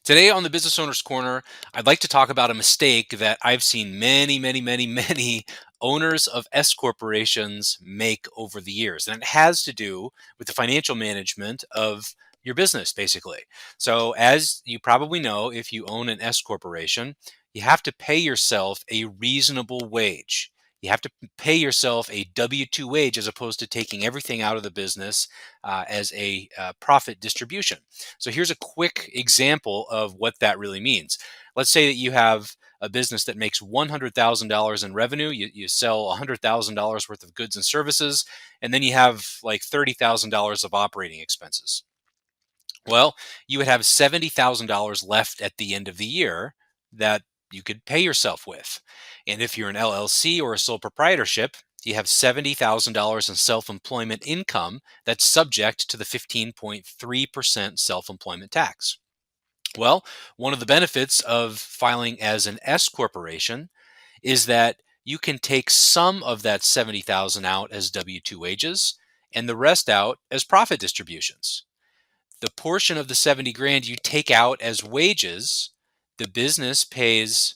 Today on the Business Owners Corner, I'd like to talk about a mistake that I've seen many owners of S corporations make over the years. And it has to do with the financial management of your business, basically. So, as you probably know, if you own an S corporation, you have to pay yourself a reasonable wage. You have to pay yourself a W 2 wage as opposed to taking everything out of the business as a profit distribution. So here's a quick example of what that really means. Let's say that you have a business that makes $100,000 in revenue. You sell $100,000 worth of goods and services, and then you have like $30,000 of operating expenses. Well, you would have $70,000 left at the end of the year that you could pay yourself with. And if you're an LLC or a sole proprietorship, you have $70,000 in self employment income that's subject to the 15.3% self employment tax. Well, one of the benefits of filing as an S corporation is that you can take some of that 70,000 out as W2 wages and the rest out as profit distributions. The portion of the 70 grand you take out as wages, the business pays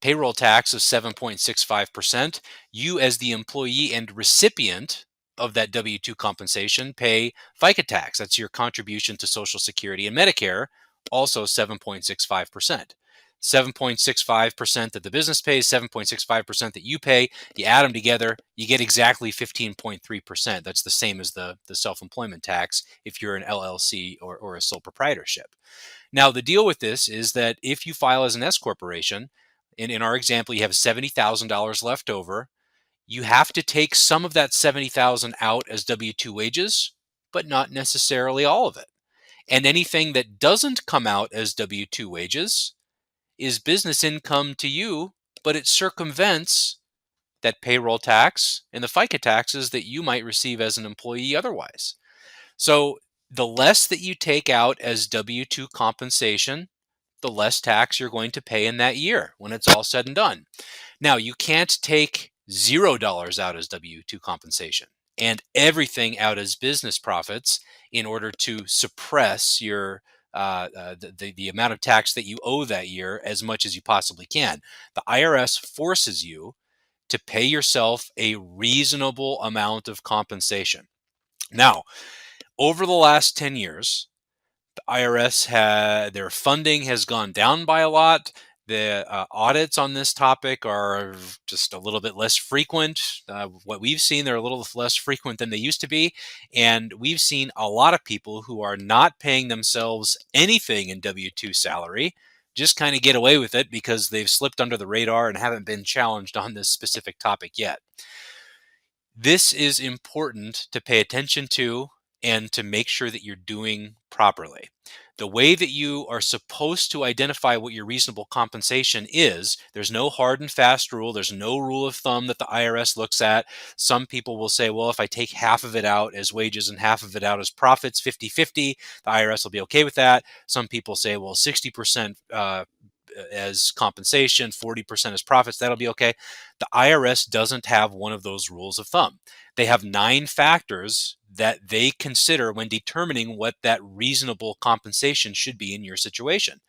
payroll tax of 7.65%. You, as the employee and recipient of that W 2 compensation, pay FICA tax. That's your contribution to Social Security and Medicare, also 7.65%. 7.65% that the business pays, 7.65% that you pay. You add them together, you get exactly 15.3%. That's the same as the self-employment tax if you're an LLC or a sole proprietorship. Now, the deal with this is that if you file as an S corporation, in our example, you have $70,000 left over, you have to take some of that 70,000 out as W2 wages, but not necessarily all of it. And anything that doesn't come out as W2 wages is business income to you, but it circumvents that payroll tax and the FICA taxes that you might receive as an employee otherwise. So the less that you take out as W 2 compensation, the less tax you're going to pay in that year when it's all said and done. Now, you can't take $0 out as W 2 compensation and everything out as business profits in order to suppress your the amount of tax that you owe that year as much as you possibly can. The IRS forces you to pay yourself a reasonable amount of compensation. Now, over the last 10 years, the IRS their funding has gone down by a lot. The audits on this topic are just a little bit less frequent. What we've seen, they're a little less frequent than they used to be. And we've seen a lot of people who are not paying themselves anything in W 2 salary just kind of get away with it because they've slipped under the radar and haven't been challenged on this specific topic yet. This is important to pay attention to and to make sure that you're doing properly. The way that you are supposed to identify what your reasonable compensation is, there's no hard and fast rule. There's no rule of thumb that the IRS looks at. Some people will say, well, if I take half of it out as wages and half of it out as profits, 50-50, the IRS will be okay with that. Some people say, well, 60% as compensation, 40% as profits, that'll be okay. The IRS doesn't have one of those rules of thumb. They have 9 factors that they consider when determining what that reasonable compensation should be in your situation.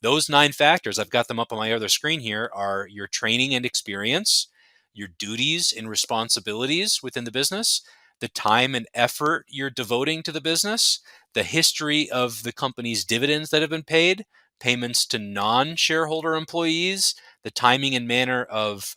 Those 9 factors, I've got them up on my other screen here, are your training and experience, your duties and responsibilities within the business, the time and effort you're devoting to the business, the history of the company's dividends that have been paid, payments to non-shareholder employees, the timing and manner of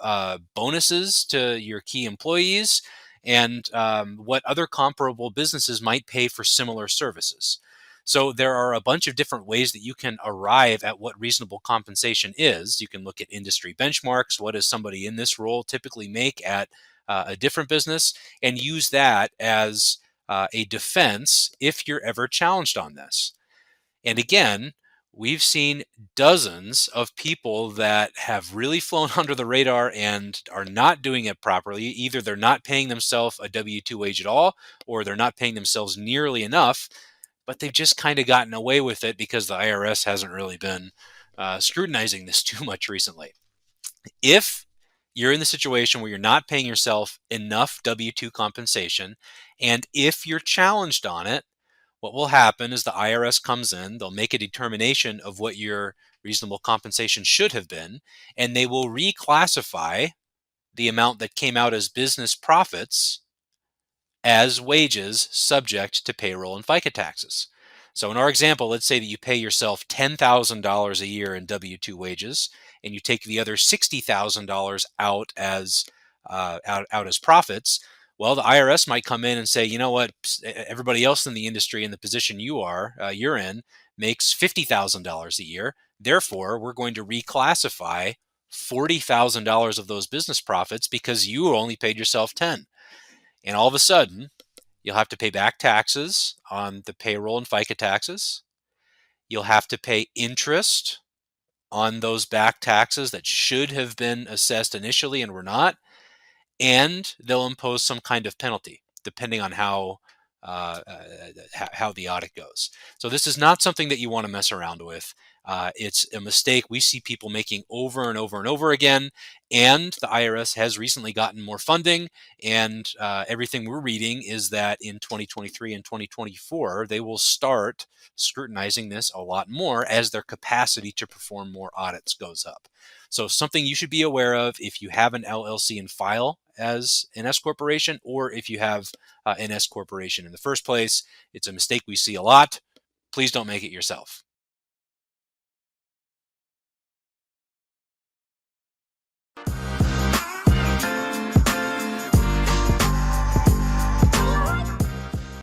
bonuses to your key employees, and what other comparable businesses might pay for similar services. So there are a bunch of different ways that you can arrive at what reasonable compensation is. You can look at industry benchmarks. What does somebody in this role typically make at a different business? And use that as a defense if you're ever challenged on this. And again, we've seen dozens of people that have really flown under the radar and are not doing it properly. Either they're not paying themselves a W 2 wage at all, or they're not paying themselves nearly enough, but they've just kind of gotten away with it because the IRS hasn't really been scrutinizing this too much recently. If you're in the situation where you're not paying yourself enough W 2 compensation, and if you're challenged on it, what will happen is the IRS comes in, they'll make a determination of what your reasonable compensation should have been, and they will reclassify the amount that came out as business profits as wages subject to payroll and FICA taxes. So in our example, let's say that you pay yourself $10,000 a year in W-2 wages, and you take the other $60,000 out as out as profits. Well, the IRS might come in and say, you know what, everybody else in the industry in the position you're in, makes $50,000 a year. Therefore, we're going to reclassify $40,000 of those business profits because you only paid yourself 10. And all of a sudden, you'll have to pay back taxes on the payroll and FICA taxes. You'll have to pay interest on those back taxes that should have been assessed initially and were not. And they'll impose some kind of penalty, depending on uh, uh, how the audit goes. So this is not something that you want to mess around with. It's a mistake we see people making over and over and over again. And the IRS has recently gotten more funding. And everything we're reading is that in 2023 and 2024, they will start scrutinizing this a lot more as their capacity to perform more audits goes up. So something you should be aware of if you have an LLC in file as an S corporation, or if you have an S corporation in the first place. It's a mistake we see a lot. Please don't make it yourself.